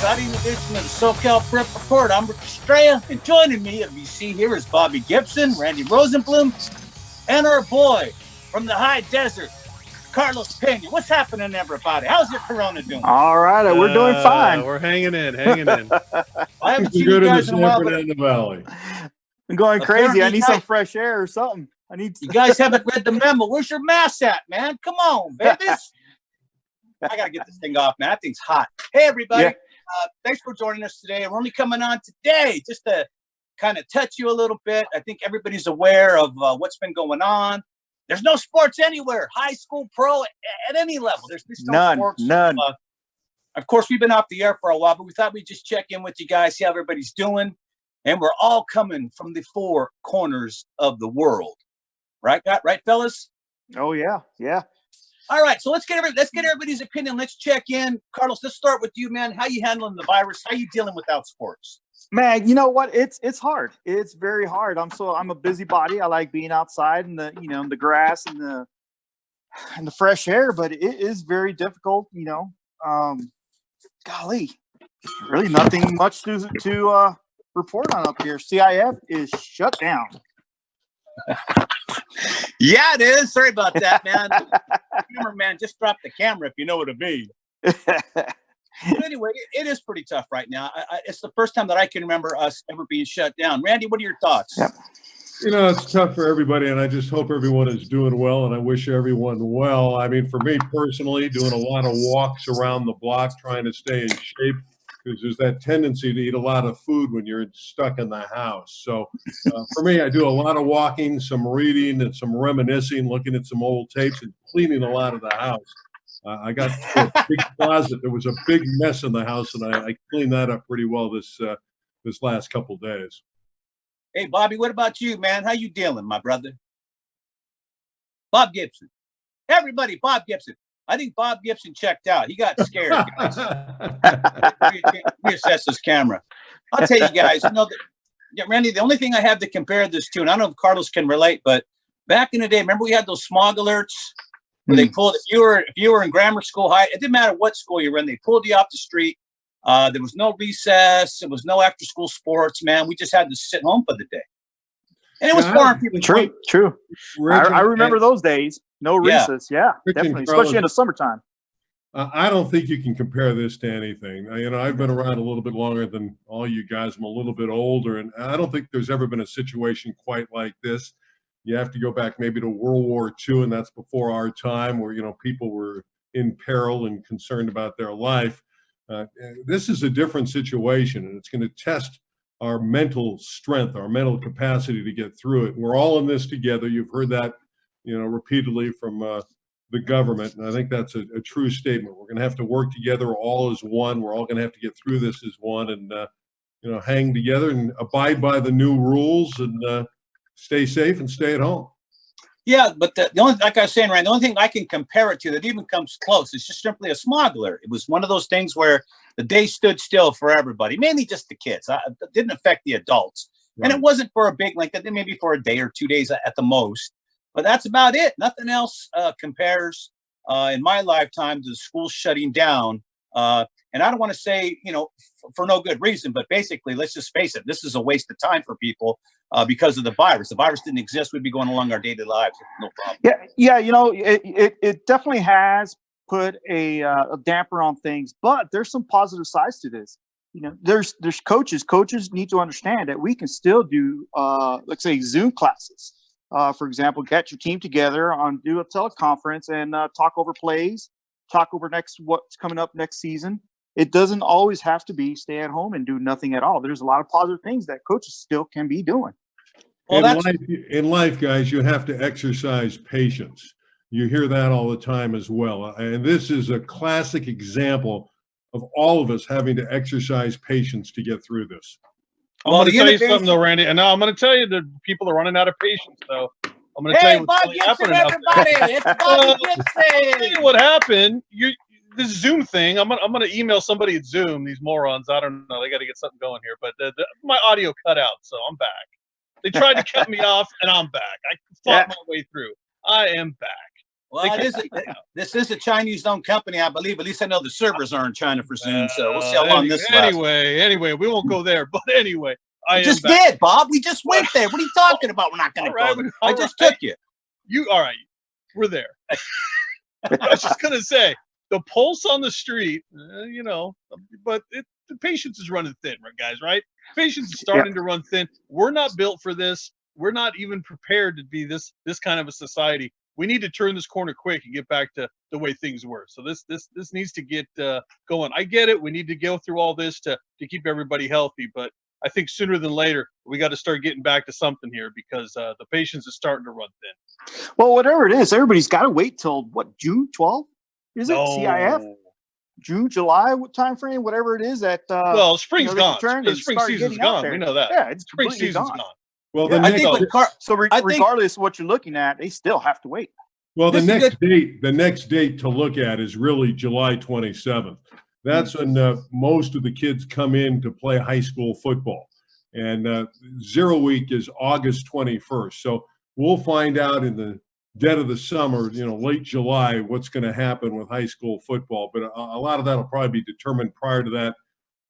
exciting edition of the SoCal Prep Report. I'm Rick Estrella, and joining me, as you see here, is Bobby Gibson, Randy Rosenblum, and our boy from the high desert, Carlos Pena. What's happening, everybody? How's your Corona doing? All right, we're doing fine. We're hanging in. I haven't seen you guys in a while, but in the valley. I'm going crazy. I need some guys- fresh air or something. you guys haven't read the memo. Where's your mask at, man? Come on, babies. I got to get this thing off, man. That thing's hot. Hey, everybody. Yeah. Thanks for joining us today. We're only coming on today just to kind of touch you a little bit. I think everybody's aware of what's been going on. There's no sports anywhere, high school, pro, at any level. There's no sports. None. Of course, we've been off the air for a while, but we thought we'd just check in with you guys, see how everybody's doing. And we're all coming from the four corners of the world. Right, fellas? Oh, yeah. All right, so let's get everybody's opinion. Let's check in. Carlos, let's start with you, man. How you handling the virus? How you dealing without sports? Man, you know what? It's hard. It's very hard. I'm a busybody. I like being outside in the grass and the fresh air, but it is very difficult, golly. Really nothing much to report on up here. CIF is shut down. Yeah, it is. Sorry about that, man. Cameraman, just drop the camera if you know what I mean. But anyway, it is pretty tough right now. It's the first time that I can remember us ever being shut down. Randy, what are your thoughts? Yep. It's tough for everybody, and I just hope everyone is doing well, and I wish everyone well. I mean, for me personally, doing a lot of walks around the block, trying to stay in shape, because there's that tendency to eat a lot of food when you're stuck in the house. So for me, I do a lot of walking, some reading, and some reminiscing, looking at some old tapes, and cleaning a lot of the house. I got a big closet. There was a big mess in the house, and I cleaned that up pretty well this last couple of days. Hey, Bobby, what about you, man? How you dealing, my brother? Bob Gibson. Everybody, Bob Gibson. I think Bob Gibson checked out. He got scared, guys. Reassess his camera. I'll tell you guys, Randy, the only thing I have to compare this to, and I don't know if Carlos can relate, but back in the day, remember we had those smog alerts where they pulled, if you were in grammar school, it didn't matter what school you were in, they pulled you off the street. There was no recess. There was no after school sports, man. We just had to sit home for the day. And it was foreign people. True. I remember those days. No recess. Yeah, definitely. Especially in the summertime. I don't think you can compare this to anything. I've been around a little bit longer than all you guys. I'm a little bit older, and I don't think there's ever been a situation quite like this. You have to go back maybe to World War II, and that's before our time, where people were in peril and concerned about their life. This is a different situation, and it's going to test our mental strength, our mental capacity to get through it. We're all in this together. You've heard that, repeatedly from the government, and I think that's a true statement. We're going to have to work together all as one. We're all going to have to get through this as one, and hang together and abide by the new rules, and stay safe and stay at home. Yeah, but the only, like I was saying, Ryan, the only thing I can compare it to that even comes close is just simply a smog alert. It was one of those things where the day stood still for everybody, mainly just the kids. It didn't affect the adults. Right. And it wasn't for a big length, maybe for a day or 2 days at the most. But that's about it. Nothing else compares in my lifetime to the school shutting down. And I don't want to say, for no good reason, but basically, let's just face it, this is a waste of time for people because of the virus. The virus didn't exist, we'd be going along our daily lives. No problem. Yeah. It definitely has put a damper on things, but there's some positive sides to this. There's coaches. Coaches need to understand that we can still do, let's say, Zoom classes. For example, get your team together do a teleconference and talk over plays, talk over what's coming up next season. It doesn't always have to be stay at home and do nothing at all. There's a lot of positive things that coaches still can be doing. Well, in life, guys, you have to exercise patience. You hear that all the time as well. And this is a classic example of all of us having to exercise patience to get through this. I'm going to tell you something, though, Randy. And now I'm going to tell you that people are running out of patience, though. I'm going to tell you what's really happening. Everybody, it's Bob Gibson. Tell you what happened. This Zoom thing, I'm gonna email somebody at Zoom. These morons, I don't know. They got to get something going here, but my audio cut out, so I'm back. They tried to cut me off, and I'm back. I fought my way through. I am back. Well, this is a Chinese-owned company, I believe. At least I know the servers are in China for Zoom, so we'll see how long this lasts. Anyway, we won't go there. But anyway, We just did, Bob. We just went there. What are you talking about? We're not going to go there. I just took you. All right. We're there. I was just going to say, the pulse on the street, but the patience is running thin, guys, right? Patience is starting to run thin. We're not built for this. We're not even prepared to be this kind of a society. We need to turn this corner quick and get back to the way things were. So this needs to get going. I get it. We need to go through all this to keep everybody healthy, but I think sooner than later we got to start getting back to something here because the patience is starting to run thin. Well, whatever it is, everybody's got to wait till what, June 12th? Is it CIF? June, July, what time frame? Whatever it is that. Well, spring's gone. The spring season's gone. We know that. Yeah, it's spring season's gone. Well, regardless of what you're looking at, they still have to wait. Well, the next date to look at is really July 27th. That's when most of the kids come in to play high school football. And 0 week is August 21st. So we'll find out in the dead of the summer, late July, what's going to happen with high school football. But a lot of that will probably be determined prior to that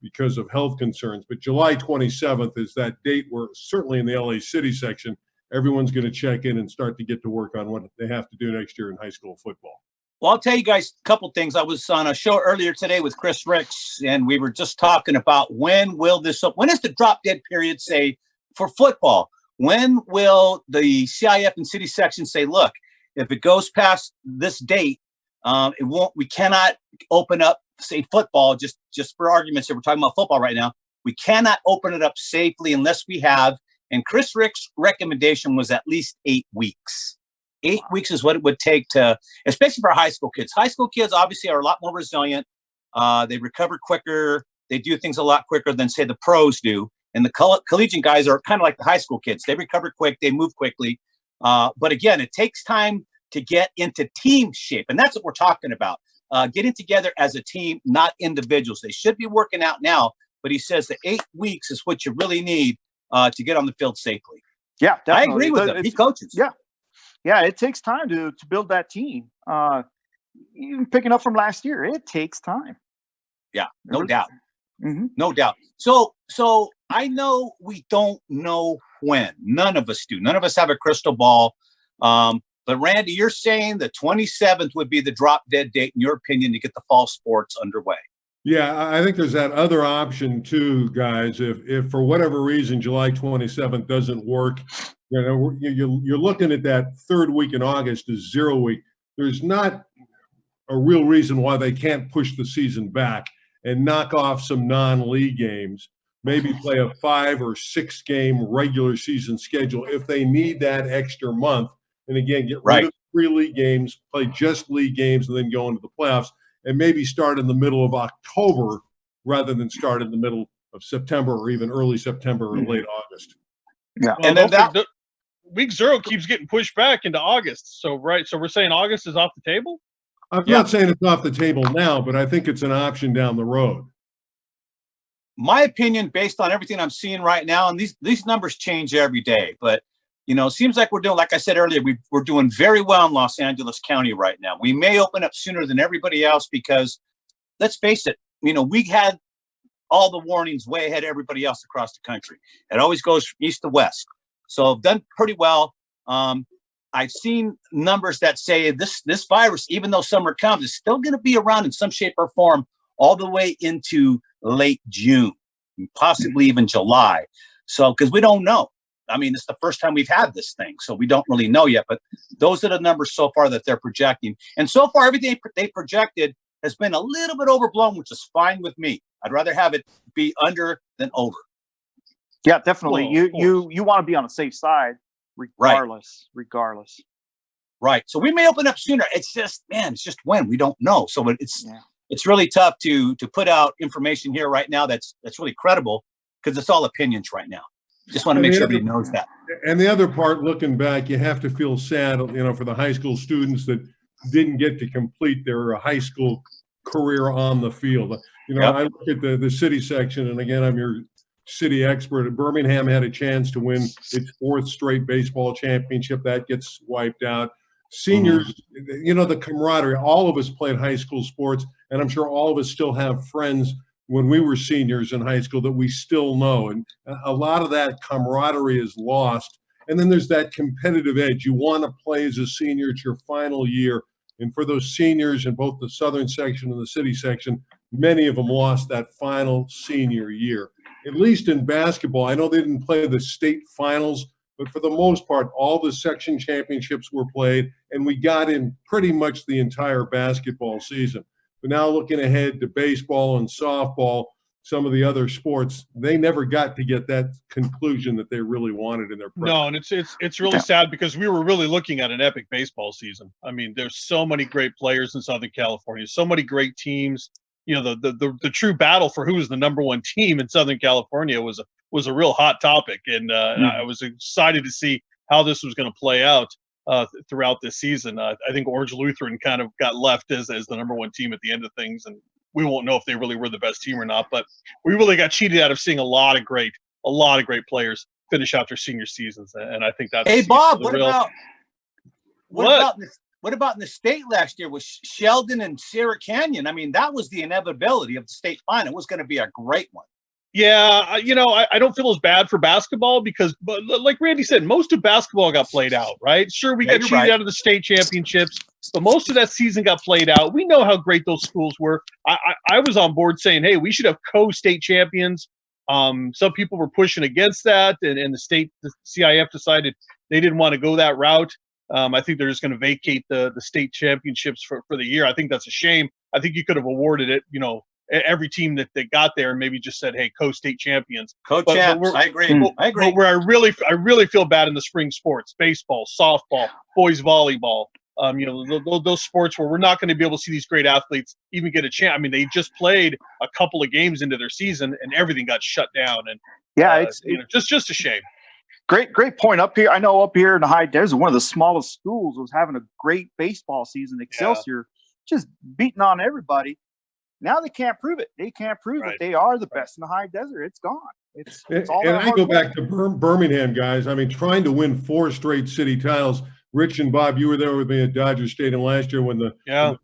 because of health concerns. But July 27th is that date where certainly in the LA City section, everyone's going to check in and start to get to work on what they have to do next year in high school football. Well, I'll tell you guys a couple things. I was on a show earlier today with Chris Ricks, and we were just talking about when is the drop dead period say for football? When will the CIF and city section say, look, if it goes past this date, we cannot open up, say, football, just for argument's sake, we're talking about football right now. We cannot open it up safely unless we have, and Chris Rick's recommendation was at least 8 weeks. 8 weeks is what it would take to, especially for high school kids. High school kids obviously are a lot more resilient. They recover quicker. They do things a lot quicker than, say, the pros do. And the collegiate guys are kind of like the high school kids. They recover quick. They move quickly. But again, it takes time to get into team shape. And that's what we're talking about. Getting together as a team, not individuals. They should be working out now. But he says that 8 weeks is what you really need to get on the field safely. Yeah, definitely. I agree with him. He coaches. Yeah, it takes time to build that team. Even picking up from last year, it takes time. Yeah, no doubt. Mm-hmm. No doubt. So I know we don't know when. None of us do. None of us have a crystal ball. But Randy, you're saying the 27th would be the drop dead date, in your opinion, to get the fall sports underway. Yeah, I think there's that other option too, guys. If for whatever reason July 27th doesn't work, you're looking at that third week in August is 0 week. There's not a real reason why they can't push the season back and knock off some non-league games, maybe play a 5 or 6 game regular season schedule if they need that extra month. And again, get rid of 3 league games, play just league games, and then go into the playoffs, and maybe start in the middle of October rather than start in the middle of September or even early September or late August. Yeah. Well, and then week 0 keeps getting pushed back into August. So we're saying August is off the table? I'm not saying it's off the table now, but I think it's an option down the road. My opinion, based on everything I'm seeing right now, and these numbers change every day, but it seems like we're doing, like I said earlier, we're doing very well in Los Angeles County right now. We may open up sooner than everybody else because, let's face it, we had all the warnings way ahead of everybody else across the country. It always goes from east to west. So I've done pretty well. I've seen numbers that say this virus, even though summer comes, is still going to be around in some shape or form all the way into late June, possibly even July. So, because we don't know. I mean, it's the first time we've had this thing, so we don't really know yet. But those are the numbers so far that they're projecting. And so far, everything they projected has been a little bit overblown, which is fine with me. I'd rather have it be under than over. Yeah, definitely. You want to be on the safe side, regardless. Right. So we may open up sooner. It's just when we don't know. So it's really tough to put out information here right now that's really credible because it's all opinions right now. Just want to make sure everybody knows that. And the other part, looking back, you have to feel sad, for the high school students that didn't get to complete their high school career on the field. I look at the city section, and again, I'm your city expert. Birmingham had a chance to win its 4th straight baseball championship. That gets wiped out. Seniors, the camaraderie, all of us played high school sports, and I'm sure all of us still have friends when we were seniors in high school that we still know. And a lot of that camaraderie is lost. And then there's that competitive edge. You want to play as a senior. It's your final year. And for those seniors in both the southern section and the city section, many of them lost that final senior year. At least in basketball, I know they didn't play the state finals, but for the most part, all the section championships were played, and we got in pretty much the entire basketball season. But now looking ahead to baseball and softball, some of the other sports, they never got to get that conclusion that they really wanted in their prep. No, and it's really sad because we were really looking at an epic baseball season. I mean, there's so many great players in Southern California, so many great teams. The true battle for who was the number one team in Southern California was a real hot topic, and I was excited to see how this was going to play out throughout this season. I think Orange Lutheran kind of got left as the number one team at the end of things, and we won't know if they really were the best team or not. But we really got cheated out of seeing a lot of great players finish out their senior seasons, and I think that's. Hey Bob, what about in the state last year with Sheldon and Sierra Canyon? I mean, that was the inevitability of the state final. It was going to be a great one. Yeah, I don't feel as bad for basketball because, but like Randy said, most of basketball got played out, right? Sure, we got cheated out of the state championships, but most of that season got played out. We know how great those schools were. I was on board saying, hey, we should have co-state champions. Some people were pushing against that, and the CIF decided they didn't want to go that route. I think they're just going to vacate the state championships for the year. I think that's a shame. I think you could have awarded it, every team that got there and maybe just said, hey, co-state champions. Co-champs, I agree. But where I really feel bad in the spring sports, baseball, softball, boys volleyball, those sports where we're not going to be able to see these great athletes even get a chance. I mean, they just played a couple of games into their season and everything got shut down. And it's just a shame. Great point up here. I know up here in the high desert, one of the smallest schools was having a great baseball season. Excelsior just beating on everybody. Now they can't prove it. They can't prove that they are the best in the high desert. It's gone. It's all. And I go back to Birmingham, guys. I mean, trying to win 4 straight city titles. Rich and Bob, you were there with me at Dodger Stadium last year when the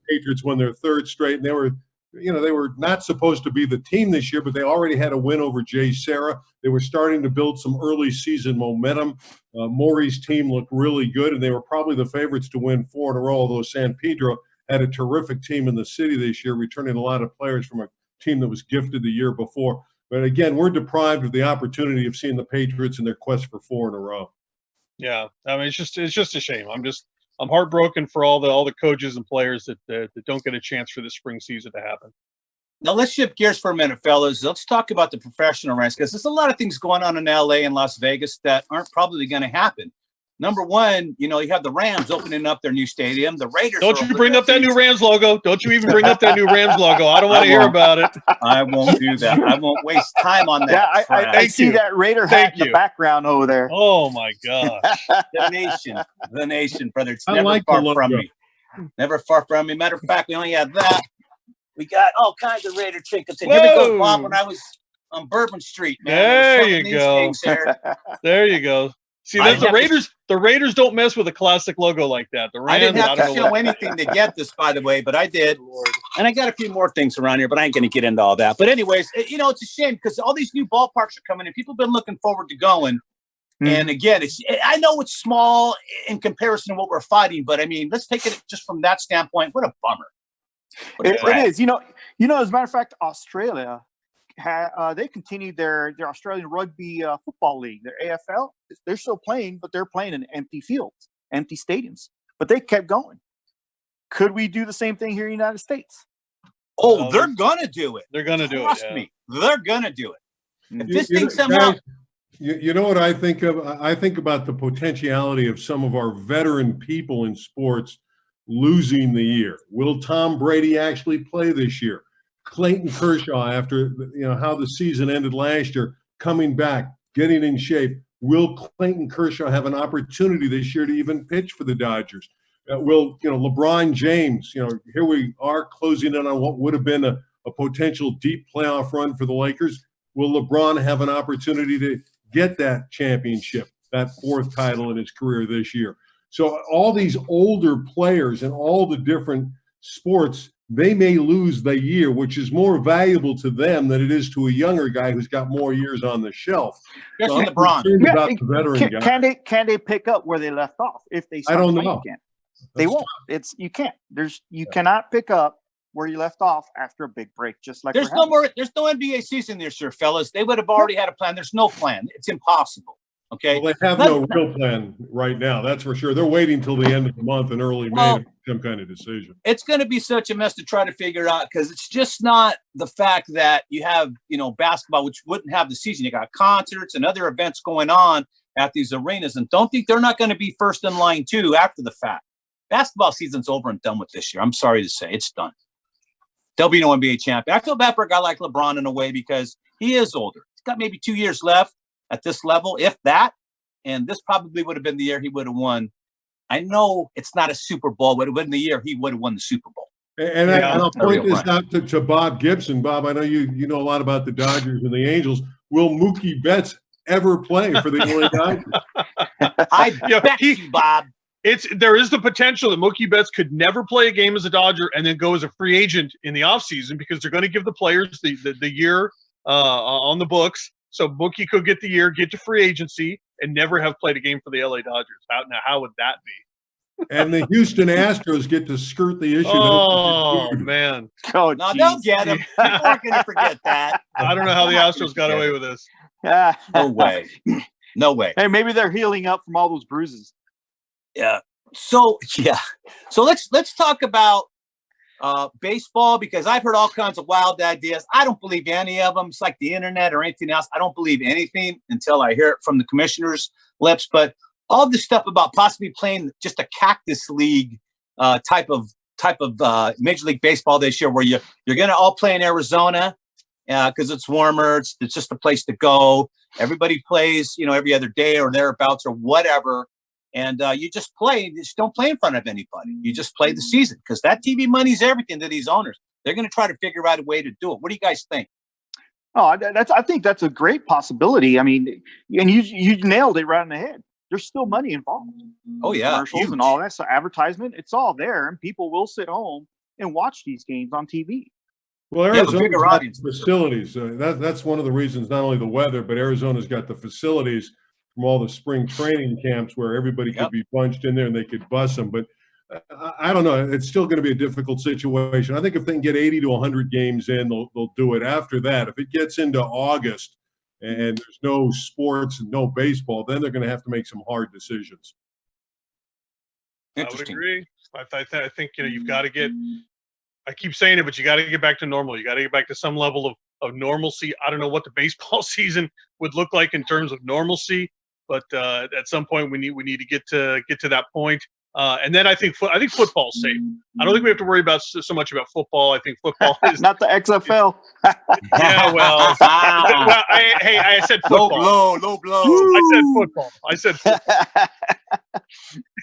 Patriots won their 3rd straight, and they were not supposed to be the team this year, but they already had a win over Jay Serra. They were starting to build some early season momentum. Maury's team looked really good, and they were probably the favorites to win 4 in a row, although San Pedro had a terrific team in the city this year, returning a lot of players from a team that was gifted the year before. But again, we're deprived of the opportunity of seeing the Patriots in their quest for 4 in a row. Yeah, I mean, it's just a shame. I'm heartbroken for all the coaches and players that don't get a chance for this spring season to happen. Now let's shift gears for a minute, fellas. Let's talk about the professional ranks because there's a lot of things going on in LA and Las Vegas that aren't probably going to happen. Number one, you have the Rams opening up their new stadium. The Raiders. Don't you bring up that new Rams logo. Don't you even bring up that new Rams logo. I don't want to hear about it. I won't do that. I won't waste time on that. Yeah, I see that Raider hat in the background over there. Oh, my gosh. The nation, brother. It's never far from me. Never far from me. Matter of fact, we only had that. We got all kinds of Raider trinkets. And here we go, Bob, when I was on Bourbon Street, man. There you go. There you go. See, the Raiders don't mess with a classic logo like that. The Rams, I didn't have to show anything to get this, by the way, but I did. And I got a few more things around here, but I ain't going to get into all that. But anyways, it's a shame because all these new ballparks are coming in. People have been looking forward to going. And again, I know it's small in comparison to what we're fighting, but I mean, let's take it just from that standpoint. What a bummer. It is. As a matter of fact, Australia, they continued their Australian Rugby Football League, their AFL. They're still playing, but they're playing in empty fields, empty stadiums. But they kept going. Could we do the same thing here in the United States? Oh, they're going to do it. They're going to do it. Trust me. They're going to do it. If this thing somehow... Guys, you know what I think of? I think about the potentiality of some of our veteran people in sports losing the year. Will Tom Brady actually play this year? Clayton Kershaw, after how the season ended last year, coming back, getting in shape. Will Clayton Kershaw have an opportunity this year to even pitch for the Dodgers? Will LeBron James? Here we are closing in on what would have been a potential deep playoff run for the Lakers. Will LeBron have an opportunity to get that championship, that 4th title in his career this year? So all these older players in all the different sports, they may lose the year, which is more valuable to them than it is to a younger guy who's got more years on the shelf. So Especially I'm LeBron. concerned about the veteran guy. Can they pick up where they left off if they I start don't playing know. again? They That's won't. You can't. You cannot pick up where you left off after a big break, just like There's no NBA season this year, fellas. They would have already had a plan. There's no plan. It's impossible. Okay. Well, they have no real plan right now. That's for sure. They're waiting till the end of the month in early May to make some kind of decision. It's going to be such a mess to try to figure out because it's just not the fact that you have, basketball, which wouldn't have the season. You got concerts and other events going on at these arenas, and don't think they're not going to be first in line too after the fact. Basketball season's over and done with this year. I'm sorry to say, it's done. There'll be no NBA champion. I feel bad for a guy like LeBron in a way because he is older. He's got maybe 2 years left at this level, if that. And this probably would have been the year he would have won. I know it's not a Super Bowl, but it would have been the year he would have won the Super Bowl. And I'll point this out to Bob Gibson. Bob, I know you know a lot about the Dodgers and the Angels. Will Mookie Betts ever play for the LA Dodgers? I bet you, Bob. There is the potential that Mookie Betts could never play a game as a Dodger and then go as a free agent in the offseason because they're going to give the players the year on the books. So Mookie could get the year, get to free agency, and never have played a game for the LA Dodgers. How would that be? And the Houston Astros get to skirt the issue. Oh, man. Oh, no, they'll get him. People aren't going to forget that. I don't know how the Astros got away with this. No way. No way. Hey, maybe they're healing up from all those bruises. Yeah. So let's talk about baseball because I've heard all kinds of wild ideas. I don't believe any of them. It's like the internet or anything else. I don't believe anything until I hear it from the commissioner's lips. But all this stuff about possibly playing just a cactus league type of Major League Baseball this year, where you're going to all play in Arizona because it's warmer. It's just a place to go. Everybody plays, every other day or thereabouts or whatever. And you just don't play in front of anybody. You just play the season because that TV money's everything to these owners. They're going to try to figure out a way to do it. What do you guys think? Oh, I think that's a great possibility. I mean, and you nailed it right on the head. There's still money involved. Oh yeah, commercials huge. And all that. So advertisement, it's all there, and people will sit home and watch these games on TV. Well, Arizona's got facilities. That's one of the reasons. Not only the weather, but Arizona's got the facilities from all the spring training camps where everybody could be bunched in there and they could bus them. But I don't know. It's still going to be a difficult situation. I think if they can get 80 to 100 games in, they'll do it. After that, if it gets into August and there's no sports and no baseball, then they're going to have to make some hard decisions. I would agree. I think you've got to get. I keep saying it, but you got to get back to normal. You got to get back to some level of normalcy. I don't know what the baseball season would look like in terms of normalcy. But at some point, we need to get to that point. And then I think football's safe. I don't think we have to worry about so much about football. I think football is not the XFL. Yeah, well, I said football. Low blow. I said football.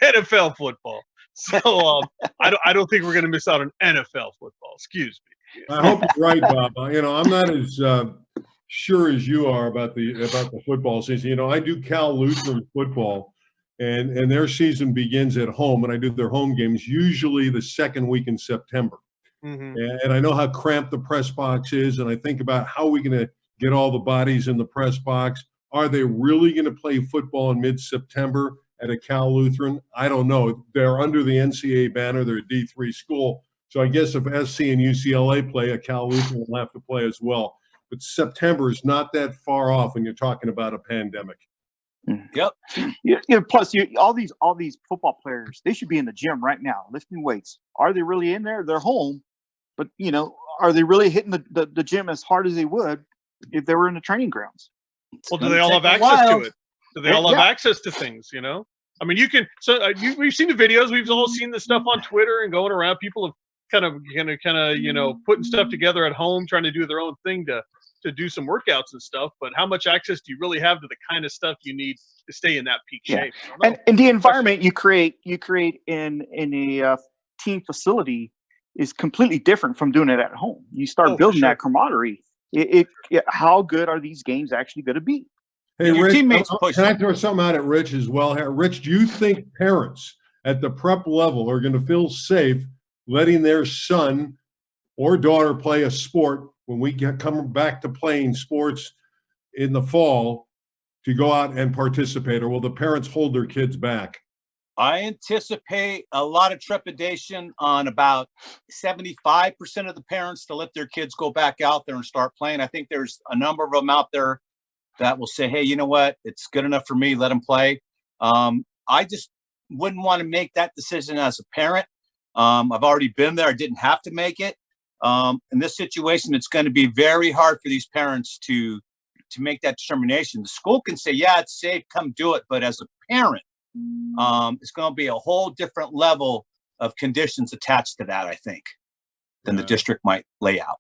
NFL football. So I don't think we're going to miss out on NFL football. Excuse me. I hope you're right, Bob. I'm not as sure as you are about the football season. I do Cal Lutheran football, and their season begins at home, and I do their home games usually the second week in September. Mm-hmm. And I know how cramped the press box is, and I think about how we're going to get all the bodies in the press box. Are they really going to play football in mid-September at a Cal Lutheran? I don't know. They're under the NCAA banner. They're a D3 school. So I guess if SC and UCLA play, a Cal Lutheran will have to play as well. But September is not that far off when you're talking about a pandemic. Yep. Plus, all these football players, they should be in the gym right now lifting weights. Are they really in there? They're home, but are they really hitting the gym as hard as they would if they were in the training grounds? Well, do they all have access to it? Do they all have access to things? I mean, you can. So we've seen the videos. We've all seen the stuff on Twitter and going around. People have kind of putting stuff together at home, trying to do their own thing to do some workouts and stuff. But how much access do you really have to the kind of stuff you need to stay in that peak shape? And the environment you create in a team facility is completely different from doing it at home. You start building that camaraderie. How good are these games actually going to be? Hey, Rich, can I throw something out at Rich as well here? Rich, do you think parents at the prep level are going to feel safe letting their son or daughter play a sport when we come back to playing sports in the fall to go out and participate, or will the parents hold their kids back? I anticipate a lot of trepidation on about 75% of the parents to let their kids go back out there and start playing. I think there's a number of them out there that will say, hey, you know what? It's good enough for me. Let them play. I just wouldn't want to make that decision as a parent. I've already been there. I didn't have to make it. In this situation, it's going to be very hard for these parents to make that determination. The school can say, yeah, it's safe, come do it. But as a parent, it's going to be a whole different level of conditions attached to that, I think, than the district might lay out.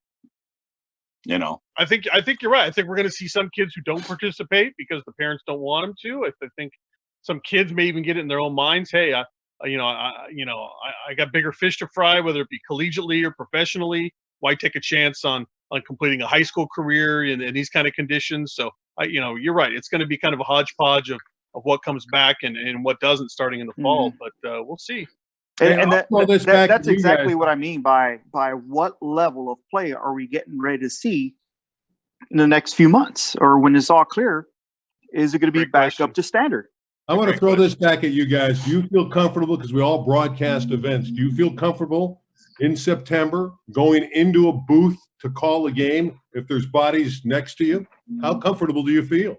You know, I think you're right. I think we're going to see some kids who don't participate because the parents don't want them to. I think some kids may even get it in their own minds. Hey, I got bigger fish to fry, whether it be collegiately or professionally. Why take a chance on completing a high school career in these kind of conditions? So, you're right. It's going to be kind of a hodgepodge of what comes back and what doesn't starting in the fall. But we'll see. And that's exactly what I mean by what level of play are we getting ready to see in the next few months, or when it's all clear? Is it going to be back up to standard? I want to throw this back at you guys. Do you feel comfortable, because we all broadcast events, do you feel comfortable in September going into a booth to call a game if there's bodies next to you? How comfortable do you feel?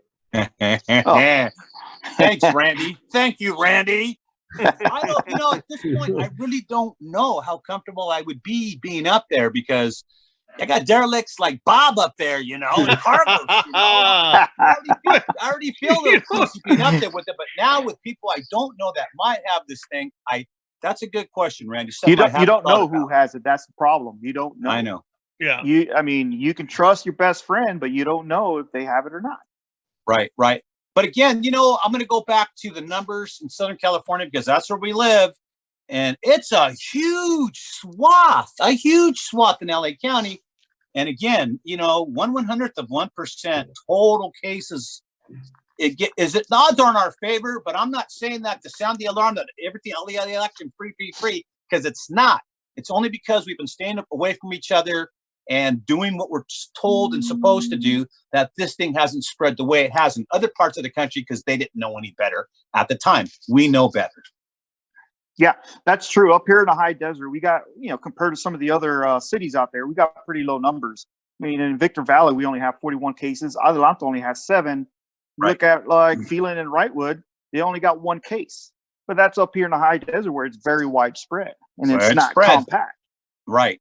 Thanks, Randy. Thank you, Randy. I don't, at this point, I really don't know how comfortable I would be being up there, because I got derelicts like Bob up there, and Carlos. I already feel a little close being up there with it, but now with people I don't know that might have this thing, that's a good question, Randy. You don't know who has it. That's the problem. You don't know. I know. Yeah. You can trust your best friend, but you don't know if they have it or not. Right. But again, I'm going to go back to the numbers in Southern California, because that's where we live. And it's a huge swath in LA County. And again, 1/100th of 1% total cases. The odds are in our favor, but I'm not saying that to sound the alarm that everything, all the election free, because it's not. It's only because we've been staying away from each other and doing what we're told and supposed to do, that this thing hasn't spread the way it has in other parts of the country, because they didn't know any better at the time. We know better. Yeah, that's true. Up here in the high desert, we got, compared to some of the other cities out there, we got pretty low numbers. I mean, in Victor Valley, we only have 41 cases. Adelanto only has 7. Right. Look at like Phelan and Wrightwood, they only got 1 case. But that's up here in the high desert where it's very widespread and it's not compact. Right.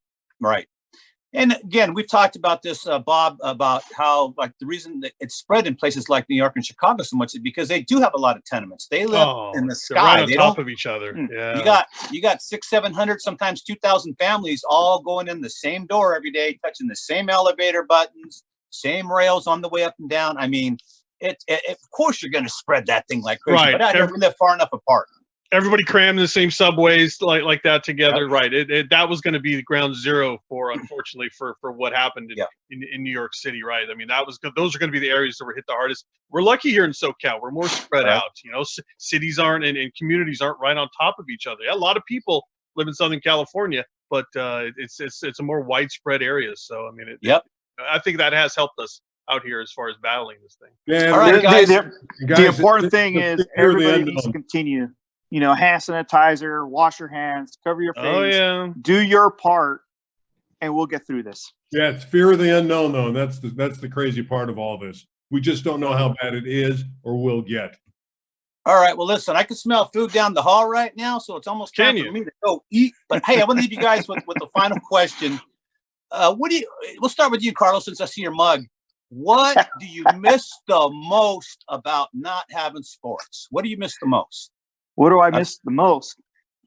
And again, we've talked about this, Bob, about how the reason that it's spread in places like New York and Chicago so much is because they do have a lot of tenements. They live in the sky. Right on top of each other. Yeah. You got 600-700, sometimes 2,000 families all going in the same door every day, touching the same elevator buttons, same rails on the way up and down. I mean, of course you're going to spread that thing like crazy, right. But I don't live far enough apart. Everybody crammed in the same subways like that together. Yep. Right. That was going to be the ground zero unfortunately, for what happened in New York City. Right. I mean, those are going to be the areas that were hit the hardest. We're lucky here in SoCal. We're more spread out. Cities aren't and communities aren't right on top of each other. A lot of people live in Southern California, but it's a more widespread area. So, I mean, I think that has helped us out here as far as battling this thing. Yeah. All right, guys. The important thing is everybody needs to continue. Hand sanitizer, wash your hands, cover your face, do your part, and we'll get through this. Yeah, it's fear of the unknown, though, and that's the crazy part of all this. We just don't know how bad it is or will get. All right, well, listen, I can smell food down the hall right now, so it's almost time for me to go eat. But hey, I want to leave you guys with the final question. We'll start with you, Carlos, since I see your mug. What do you miss the most about not having sports? What do you miss the most? What do I miss the most?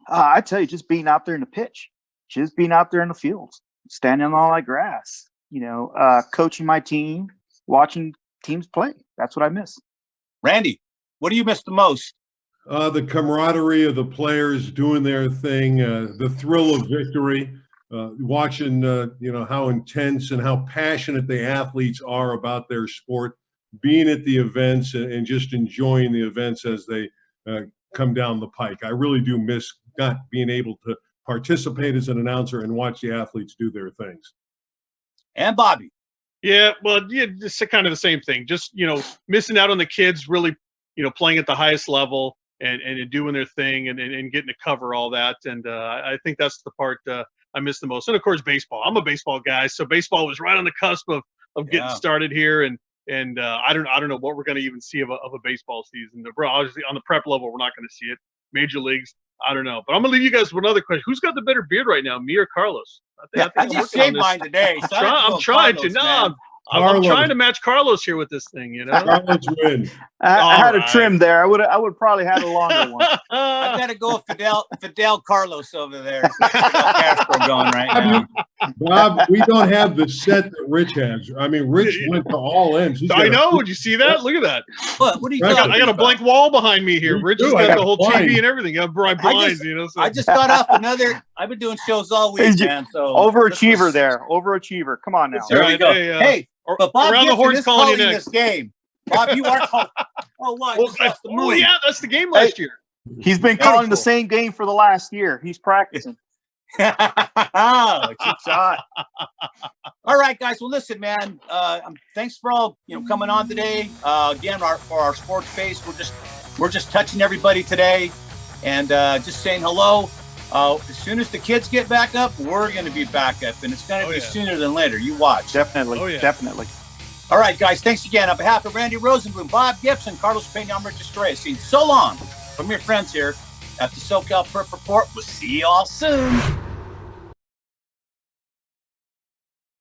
I tell you, just being out there in the pitch, just being out there in the fields, standing on all that grass, coaching my team, watching teams play. That's what I miss. Randy, what do you miss the most? The camaraderie of the players doing their thing, the thrill of victory, watching, how intense and how passionate the athletes are about their sport, being at the events and just enjoying the events as they come down the pike. I really do miss not being able to participate as an announcer and watch the athletes do their things. And Bobby. Yeah, well, yeah, just kind of the same thing. Just, missing out on the kids really, playing at the highest level and doing their thing and getting to cover all that. And I think that's the part I miss the most. And of course, baseball. I'm a baseball guy, so baseball was right on the cusp of getting started here. And I don't know what we're going to even see of a baseball season. Obviously, on the prep level, we're not going to see it. Major leagues, I don't know. But I'm going to leave you guys with another question. Who's got the better beard right now, me or Carlos? I just shaved mine today. So I'm trying to. No, I'm trying to match Carlos here with this thing, Carlos win. I had a trim there. I would probably had a longer one. I gotta go Fidel Carlos over there. Fidel Castro going right now. Bob, we don't have the set that Rich has. I mean, Rich went to all ends. I know. Did you see that? Look at that. What are you talking about? I got a blank wall behind me here. Rich has got the whole TV and everything. I have blinds, So. I just got off another. I've been doing shows all week, man. So overachiever there. Overachiever. Come on now. There we go. Hey, but Bob around the horns calling you next. This game. Bob, you are calling. Oh, what? Yeah, that's the game last year. He's been calling the same game for the last year. He's practicing. Cheap shot. All right, guys. Well, listen, man. Thanks for all coming on today. Again, for our sports base, we're just touching everybody today, and just saying hello. As soon as the kids get back up, we're going to be back up, and it's going to be sooner than later. You watch. Definitely. Definitely. All right, guys. Thanks again. On behalf of Randy Rosenblum, Bob Gibson, Carlos Pena, I'm Rich Estrella. So long from your friends here at the SoCal Prep Report. We'll see you all soon.